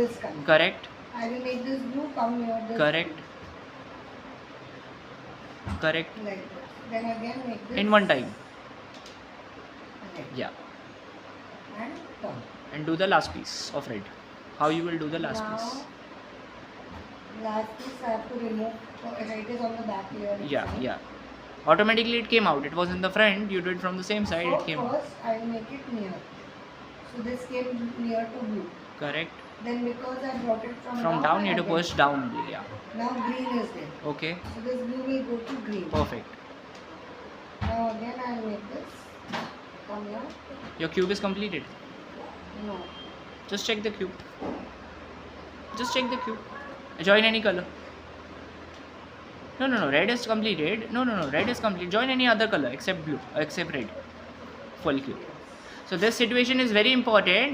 this color. Correct. I will make this blue come near this. Correct. Correct. Like this. Then again make this. In one time. Okay. Yeah. And turn. And do the last piece of red. How you will do the last Now, piece? last piece I have to remove. It is on the back here. Yeah, yeah. Automatically it came out. It was in the front. You do it from the same side. So It came out. first I will make it near. So this came near to blue. Correct. Then because I brought it From down, you have to again. push down only. Yeah. Now green is there. Okay. So this blue will go to green. Perfect. Now again I will make this come here. Your cube is completed. No. Just check the cube. Just check the cube. Join any color. No. Red is completed. No. Red is complete. Join any other color except blue, except red. Full cube. So this situation is very important.